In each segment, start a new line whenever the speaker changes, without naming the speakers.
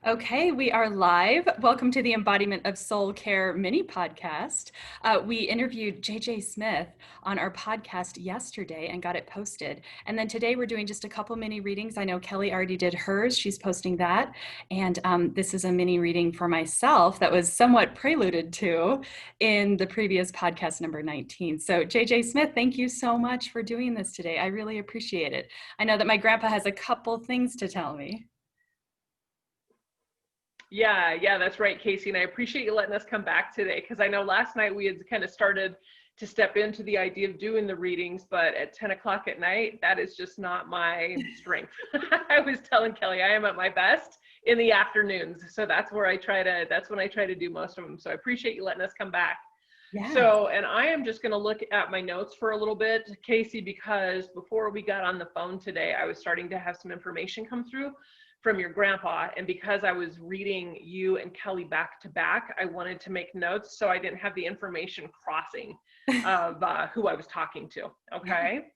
Okay, we are live. Welcome to the Embodiment of Soul Care mini podcast. We interviewed JJ Smith on our podcast yesterday and got it posted. And then today we're doing just a couple mini readings. I know Kelly already did hers. She's posting that. And this is a mini reading for myself that was somewhat preluded to in the previous podcast number 19. So JJ Smith, thank you so much for doing this today. I really appreciate it. I know that my grandpa has a couple things to tell me.
Yeah, that's right, Kasey. And I appreciate you letting us come back today because I know last night we had kind of started to step into the idea of doing the readings, but at 10 o'clock at night, that is just not my strength. I was telling Kelly I am at my best in the afternoons. So that's when I try to do most of them. So I appreciate you letting us come back.
Yeah.
So, and I am just going to look at my notes for a little bit, Kasey, because before we got on the phone today, I was starting to have some information come through from your grandpa. And because I was reading you and Kelly back to back, I wanted to make notes so I didn't have the information crossing of who I was talking to. Okay.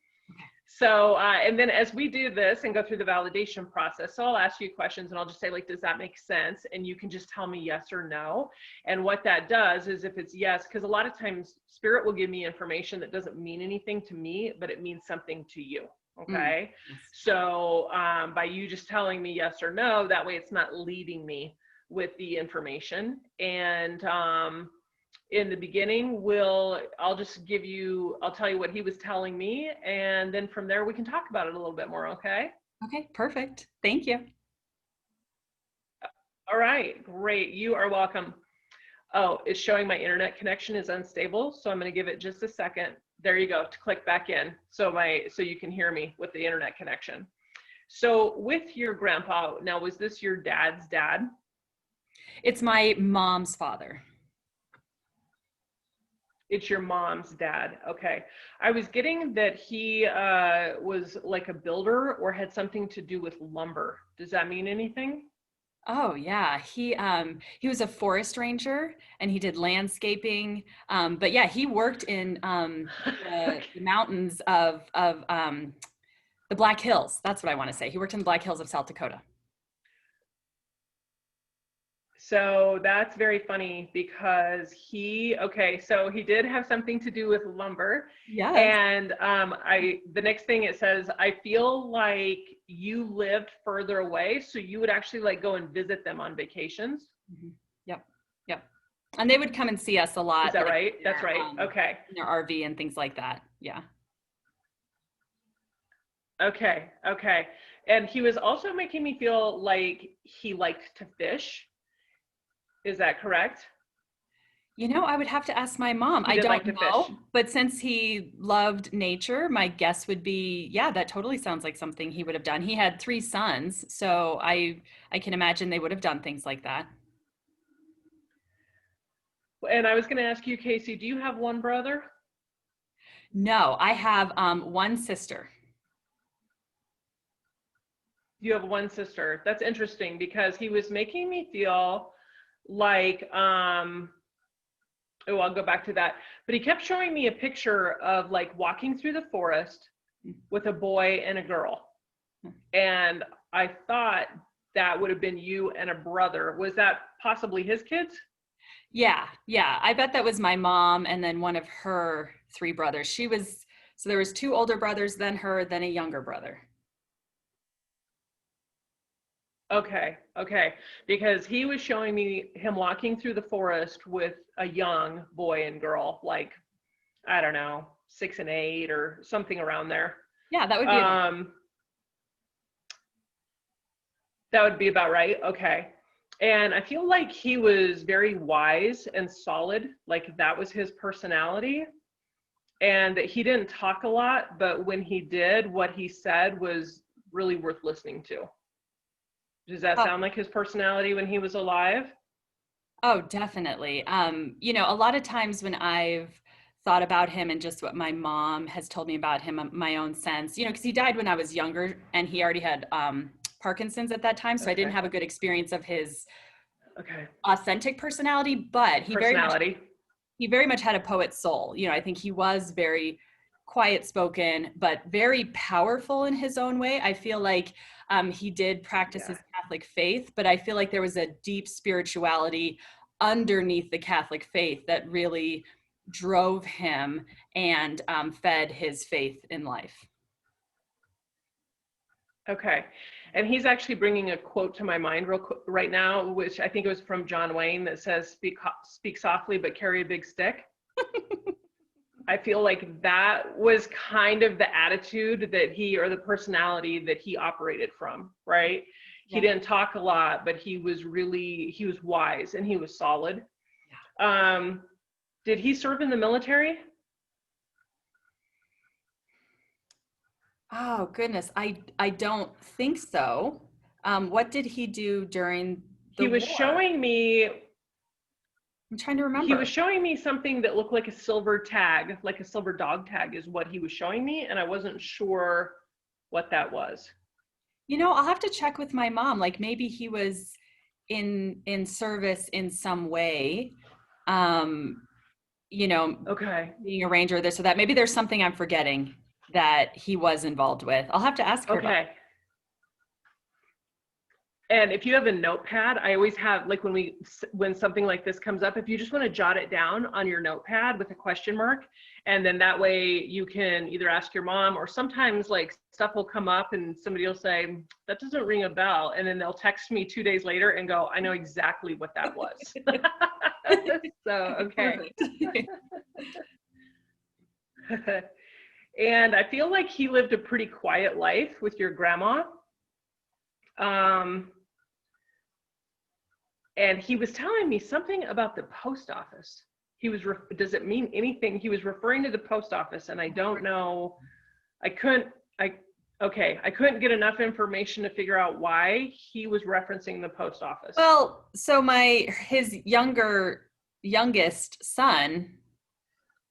So, and then as we do this and go through the validation process, so I'll ask you questions and I'll just say, like, does that make sense? And you can just tell me yes or no. And what that does is if it's yes, because a lot of times spirit will give me information that doesn't mean anything to me, but it means something to you. Okay. So by you just telling me yes or no, that way it's not leading me with the information. And in the beginning, I'll tell you what he was telling me. And then from there, we can talk about it a little bit more. Okay.
Okay, perfect. Thank you.
All right, great. You are welcome. Oh, it's showing my internet connection is unstable. So I'm going to give it just a second. There you go, to click back in. So you can hear me with the internet connection. So with your grandpa, now, was this your dad's dad?
It's my mom's father.
It's your mom's dad. Okay. I was getting that he was like a builder or had something to do with lumber. Does that mean anything?
Oh yeah, he was a forest ranger and he did landscaping. But yeah, he worked in the mountains of the Black Hills. That's what I want to say. He worked in the Black Hills of South Dakota.
So that's very funny because so he did have something to do with lumber.
Yeah.
And the next thing it says, I feel like you lived further away, so you would actually like go and visit them on vacations.
Mm-hmm. Yep. And they would come and see us a lot.
Is that right? That's right. Okay.
In their RV and things like that. Yeah.
Okay. And he was also making me feel like he liked to fish. Is that correct?
You know, I would have to ask my mom. I don't know, but since he loved nature, my guess would be, yeah, that totally sounds like something he would have done. He had 3 sons, so I can imagine they would have done things like that.
And I was going to ask you, Kasey, do you have one brother?
No, I have 1 sister.
You have 1 sister. That's interesting because he was making me feel like I'll go back to that, but he kept showing me a picture of like walking through the forest with a boy and a girl, and I thought that would have been you and a brother. Was that possibly his kids?
Yeah, I bet that was my mom and then one of her 3 brothers. So there was 2 older brothers than her, then a younger brother.
Okay, because he was showing me him walking through the forest with a young boy and girl, like, I don't know, 6 and 8 or something around there.
Yeah, that would be
that would be about right. Okay. And I feel like he was very wise and solid, like that was his personality. And he didn't talk a lot, but when he did, what he said was really worth listening to. Does that sound like his personality when he was alive?
Oh, definitely. You know, a lot of times when I've thought about him and just what my mom has told me about him, my own sense, you know, because he died when I was younger and he already had Parkinson's at that time. So I didn't have a good experience of his authentic personality, but he very much had a poet's soul. You know, I think he was very quiet spoken, but very powerful in his own way. I feel like he did practice his Catholic faith, but I feel like there was a deep spirituality underneath the Catholic faith that really drove him and fed his faith in life.
Okay. And he's actually bringing a quote to my mind right now, which I think it was from John Wayne, that says, speak softly, but carry a big stick. I feel like that was kind of the attitude that or the personality that he operated from, right? Yeah. He didn't talk a lot, but he was wise and he was solid. Yeah. Did he serve in the military?
Oh, goodness. I don't think so. What did he do during the war?
He was showing me,
I'm trying to remember.
He was showing me something that looked like a silver tag, like a silver dog tag is what he was showing me. And I wasn't sure what that was.
You know, I'll have to check with my mom. Like maybe he was in service in some way. You know,
okay,
being a ranger, this or that. Maybe there's something I'm forgetting that he was involved with. I'll have to ask her.
Okay. And if you have a notepad, I always have, like when something like this comes up, if you just want to jot it down on your notepad with a question mark, and then that way you can either ask your mom, or sometimes like stuff will come up and somebody will say, that doesn't ring a bell. And then they'll text me 2 days later and go, I know exactly what that was. So, okay. And I feel like he lived a pretty quiet life with your grandma. And he was telling me something about the post office. Does it mean anything? He was referring to the post office, and I don't know. I couldn't get enough information to figure out why he was referencing the post office.
Well, so his youngest son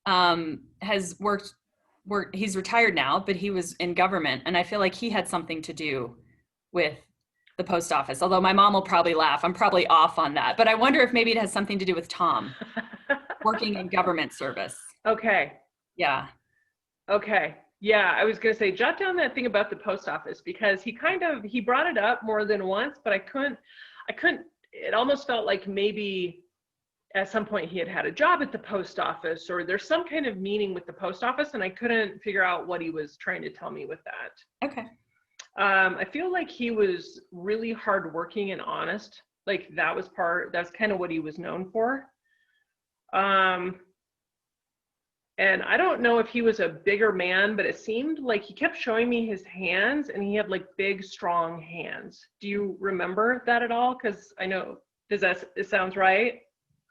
has worked, he's retired now, but he was in government, and I feel like he had something to do with the post office, although my mom will probably laugh. I'm probably off on that, but I wonder if maybe it has something to do with Tom working in government service.
Okay.
Yeah.
Okay. Yeah, I was going to say, jot down that thing about the post office, because he brought it up more than once, but I couldn't, it almost felt like maybe at some point he had a job at the post office, or there's some kind of meaning with the post office, and I couldn't figure out what he was trying to tell me with that.
Okay.
I feel like he was really hardworking and honest. Like that's kind of what he was known for. And I don't know if he was a bigger man, but it seemed like he kept showing me his hands, and he had like big, strong hands. Do you remember that at all? Because I know, it sounds right?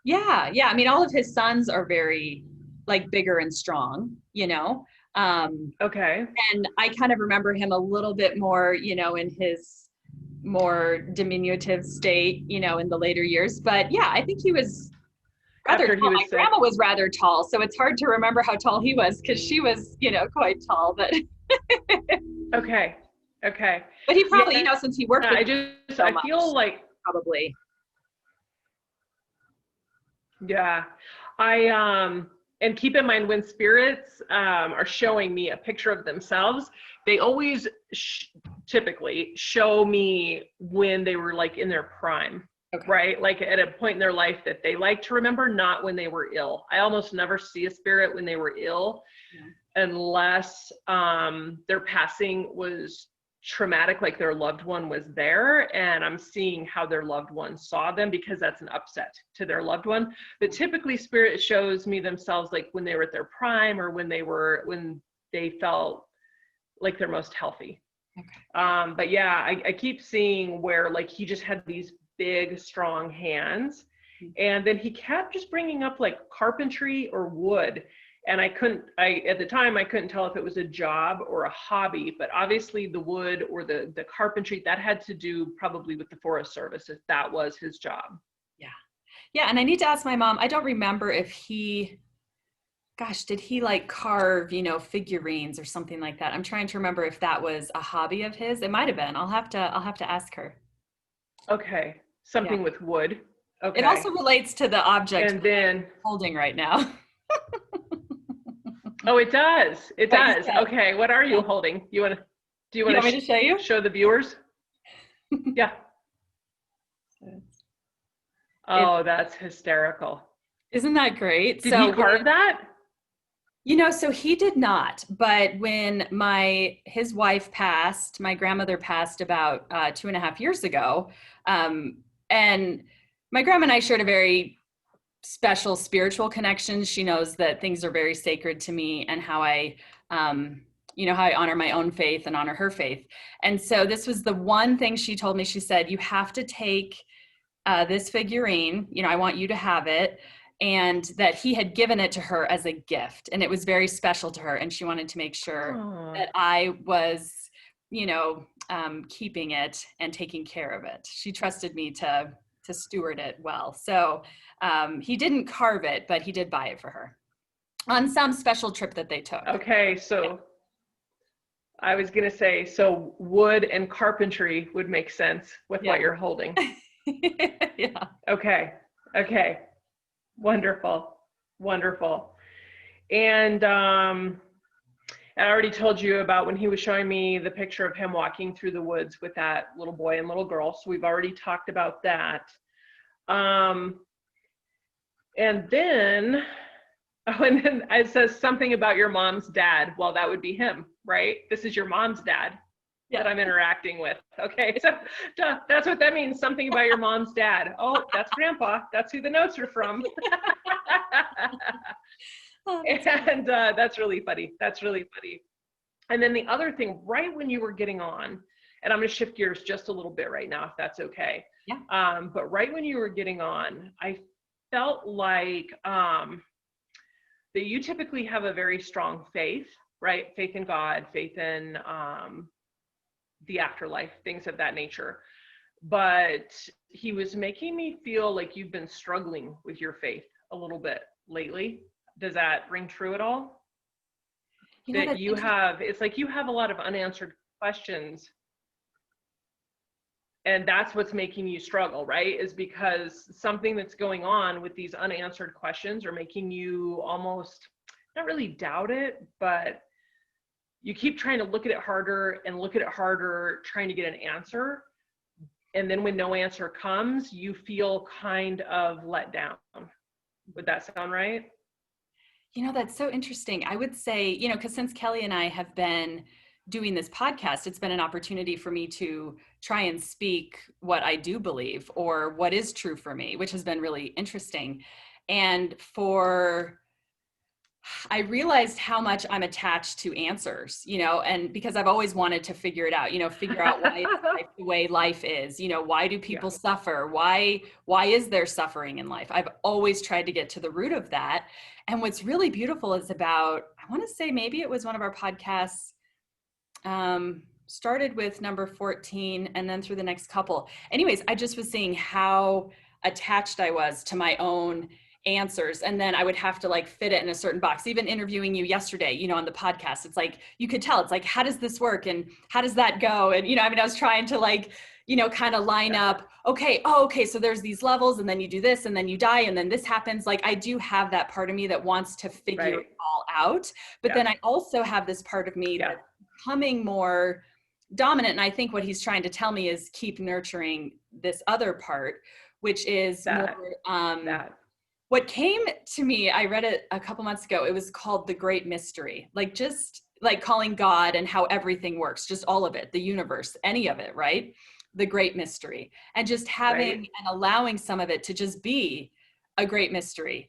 Yeah. I mean, all of his sons are very like bigger and strong, you know?
Okay.
And I kind of remember him a little bit more, you know, in his more diminutive state, you know, in the later years. But yeah, I think he was rather tall. My grandma was rather tall, so it's hard to remember how tall he was, because she was, you know, quite tall. But
okay.
But he probably, you know, since he worked with
I feel like
probably.
Yeah, and keep in mind, when spirits are showing me a picture of themselves, they always typically show me when they were like in their prime, right? Like at a point in their life that they like to remember, not when they were ill. I almost never see a spirit when they were ill, unless their passing was traumatic, like their loved one was there, and I'm seeing how their loved one saw them, because that's an upset to their loved one. But typically spirit shows me themselves like when they were at their prime, or when they felt like they're most healthy. But yeah, I keep seeing where like he just had these big, strong hands, and then he kept just bringing up like carpentry or wood. And at the time, I couldn't tell if it was a job or a hobby, but obviously the wood or the carpentry, that had to do probably with the Forest Service, if that was his job.
Yeah. And I need to ask my mom, I don't remember if did he like carve, you know, figurines or something like that? I'm trying to remember if that was a hobby of his. It might've been. I'll have to ask her.
Okay. Something with wood. Okay.
It also relates to the object
and then
I'm holding right now.
Oh, it does. It does. Okay. What are you holding? Do you want me to show you? Show the viewers? Yeah. Oh, that's hysterical.
Isn't that great?
Did he carve that?
So he did not, but when his wife passed, my grandmother passed about 2.5 years ago. And my grandma and I shared a very special spiritual connection. She knows that things are very sacred to me and how I honor my own faith and honor her faith. And so this was the one thing she told me. She said, you have to take this figurine, I want you to have it. And that he had given it to her as a gift. And it was very special to her. And she wanted to make sure that I was, keeping it and taking care of it. She trusted me to steward it well. So he didn't carve it, but he did buy it for her on some special trip that they took.
Okay, so I was going to say, so wood and carpentry would make sense with what you're holding.
Yeah.
Okay. Wonderful. And I already told you about when he was showing me the picture of him walking through the woods with that little boy and little girl. So we've already talked about that. And then it says something about your mom's dad. Well, that would be him, right? This is your mom's dad that I'm interacting with. Okay, so that's what that means. Something about your mom's dad. Oh, that's grandpa. That's who the notes are from. And that's really funny. And then the other thing, right when you were getting on, and I'm going to shift gears just a little bit right now, if that's okay.
Yeah.
But right when you were getting on, I felt like that you typically have a very strong faith, right? Faith in God, faith in the afterlife, things of that nature. But he was making me feel like you've been struggling with your faith a little bit lately. Does that ring true at all? It's like you have a lot of unanswered questions. And that's what's making you struggle, right? Is because something that's going on with these unanswered questions are making you almost not really doubt it, but you keep trying to look at it harder, trying to get an answer. And then when no answer comes, you feel kind of let down. Would that sound right?
That's so interesting. I would say, because since Kelly and I have been doing this podcast, it's been an opportunity for me to try and speak what I do believe or what is true for me, which has been really interesting. And I realized how much I'm attached to answers, and because I've always wanted to figure it out, figure out why it's life the way life is, why do people suffer? Why is there suffering in life? I've always tried to get to the root of that. And what's really beautiful is I want to say maybe it was one of our podcasts, started with number 14 and then through the next couple. Anyways, I just was seeing how attached I was to my own answers. And then I would have to fit it in a certain box. Even interviewing you yesterday, on the podcast, it's like, you could tell, it's like, how does this work? And how does that go? And, I was trying to kind of line up, okay, so there's these levels and then you do this and then you die and then this happens. I do have that part of me that wants to figure it all out. But then I also have this part of me that's becoming more dominant. And I think what he's trying to tell me is keep nurturing this other part, which is what came to me. I read it a couple months ago. It was called The Great Mystery, just calling God and how everything works, just all of it, the universe, any of it, right? The great mystery, and just having and allowing some of it to just be a great mystery.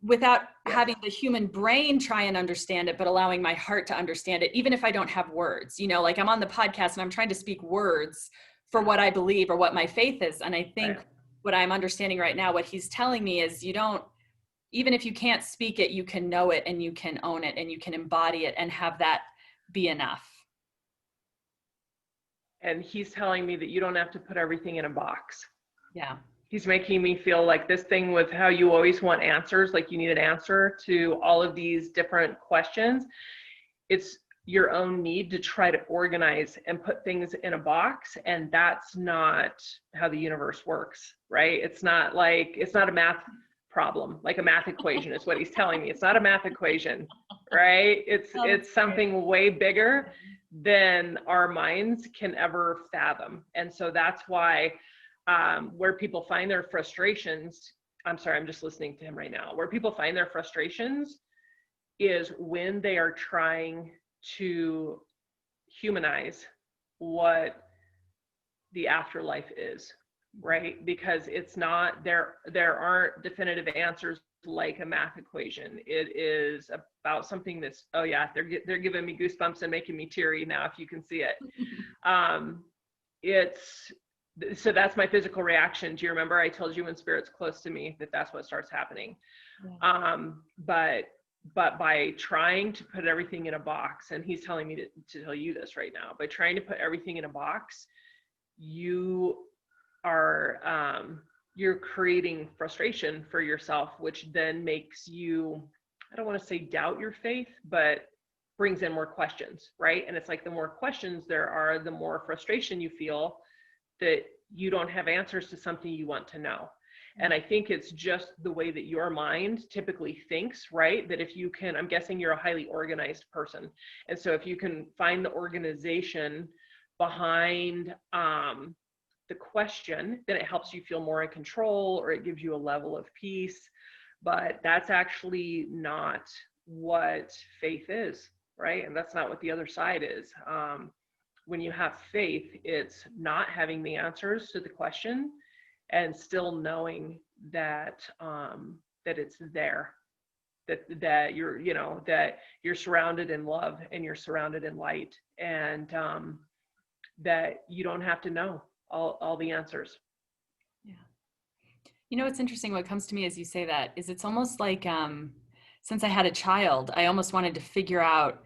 Without having the human brain try and understand it, but allowing my heart to understand it, even if I don't have words, I'm on the podcast and I'm trying to speak words for what I believe or what my faith is. And I think what I'm understanding right now, what he's telling me is even if you can't speak it, you can know it and you can own it and you can embody it and have that be enough.
And he's telling me that you don't have to put everything in a box.
Yeah.
He's making me feel like this thing with how you always want answers, like you need an answer to all of these different questions. It's your own need to try to organize and put things in a box. And that's not how the universe works, right? It's not a math problem, like a math equation is what he's telling me. It's not a math equation, right? It's something way bigger than our minds can ever fathom. And so that's why where people find their frustrations, I'm sorry, I'm just listening to him right now, where people find their frustrations is when they are trying to humanize what the afterlife is, right? Because it's not, there aren't definitive answers like a math equation. It is about something that's, oh yeah, they're giving me goosebumps and making me teary now if you can see it. It's, so that's my physical reaction. Do you remember I told you when spirit's close to me that's what starts happening? Yeah. But by trying to put everything in a box, and he's telling me to tell you this right now, by trying to put everything in a box, you are, you're creating frustration for yourself, which then makes you, I don't want to say doubt your faith, but brings in more questions, right? And it's like the more questions there are, the more frustration you feel that you don't have answers to something you want to know. And I think it's just the way that your mind typically thinks, right? That if you can, I'm guessing you're a highly organized person. And so if you can find the organization behind the question, then it helps you feel more in control, or it gives you a level of peace. But that's actually not what faith is, right? And that's not what the other side is. When you have faith, it's not having the answers to the question and still knowing that that it's there, that you're, you know, that you're surrounded in love and you're surrounded in light, and that you don't have to know all the answers.
Yeah. You know, it's interesting. What comes to me as you say that is it's almost like since I had a child, I almost wanted to figure out,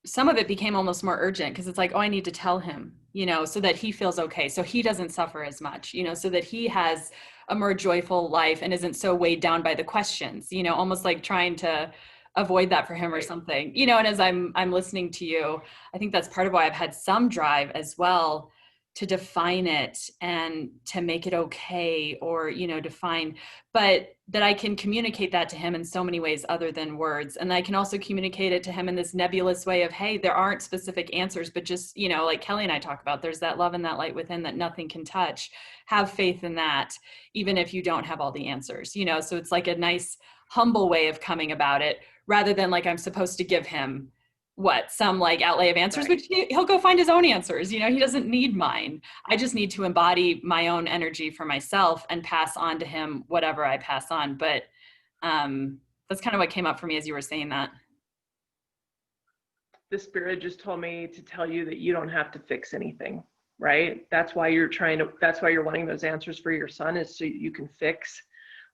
some of it became almost more urgent because it's like, oh, I need to tell him, you know, so that he feels okay, so he doesn't suffer as much, you know, so that he has a more joyful life and isn't so weighed down by the questions, you know, almost like trying to avoid that for him or something, you know. And as I'm listening to you, I think that's part of why I've had some drive as well to define it and to make it okay, or, you know, define, but that I can communicate that to him in so many ways other than words. And I can also communicate it to him in this nebulous way of, hey, there aren't specific answers, but just, you know, like Kelly and I talk about, there's that love and that light within that nothing can touch. Have faith in that, even if you don't have all the answers, you know. So it's like a nice, humble way of coming about it, rather than like I'm supposed to give him some like outlay of answers, right, which he'll go find his own answers. You know, he doesn't need mine. I just need to embody my own energy for myself and pass on to him whatever I pass on. But that's kind of what came up for me as you were saying that.
The spirit just told me to tell you that you don't have to fix anything, right? That's why you're wanting those answers for your son, is so you can fix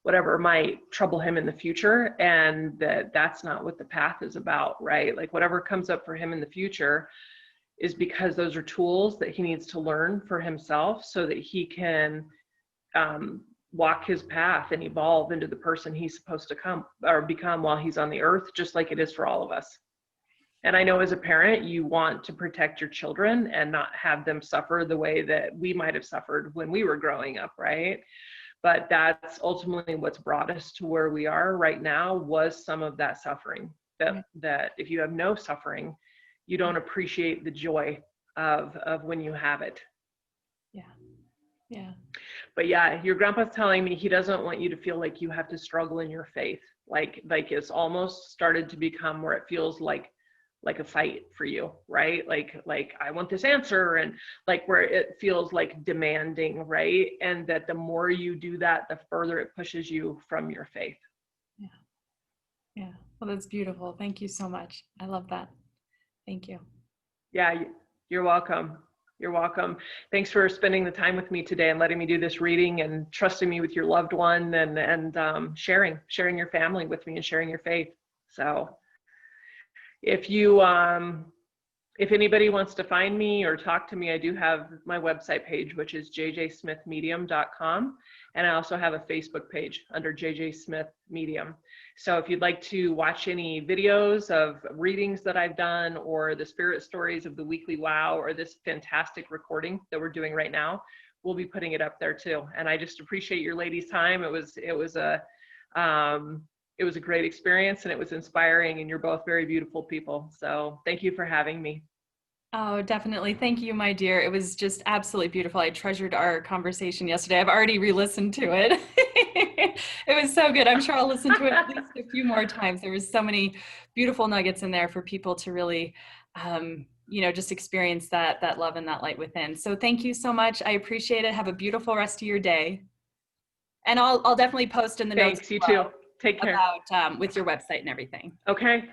whatever might trouble him in the future. And that's not what the path is about, right? Like whatever comes up for him in the future is because those are tools that he needs to learn for himself so that he can walk his path and evolve into the person he's supposed to come or become while he's on the earth, just like it is for all of us. And I know as a parent, you want to protect your children and not have them suffer the way that we might have suffered when we were growing up, right? But that's ultimately what's brought us to where we are right now, was some of that suffering. That if you have no suffering, you don't appreciate the joy of when you have it.
Yeah. Yeah.
But yeah, your grandpa's telling me he doesn't want you to feel like you have to struggle in your faith. Like it's almost started to become where it feels like a fight for you, right? Like I want this answer, and like where it feels like demanding, right? And that the more you do that, the further it pushes you from your faith.
Yeah. Yeah. Well, that's beautiful. Thank you so much. I love that. Thank you.
Yeah, you're welcome. You're welcome. Thanks for spending the time with me today and letting me do this reading and trusting me with your loved one, and sharing your family with me and sharing your faith. So if you, if anybody wants to find me or talk to me, I do have my website page, which is jjsmithmedium.com. And I also have a Facebook page under JJ Smith Medium. So if you'd like to watch any videos of readings that I've done, or the spirit stories of the weekly wow, or this fantastic recording that we're doing right now, we'll be putting it up there too. And I just appreciate your ladies' time. It was a great experience, and it was inspiring, and you're both very beautiful people. So thank you for having me.
Oh, definitely. Thank you, my dear. It was just absolutely beautiful. I treasured our conversation yesterday. I've already re-listened to it. It was so good. I'm sure I'll listen to it at least a few more times. There was so many beautiful nuggets in there for people to really, just experience that love and that light within. So thank you so much. I appreciate it. Have a beautiful rest of your day. And I'll definitely post in the notes
Thanks.
as
You too.
well
Take care.
about with your website and everything.
Okay.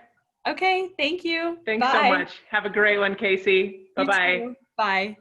Okay, thank you.
Thanks so
Bye.
much. Have a great one, Kasey.
You
Bye-bye.
too. Bye.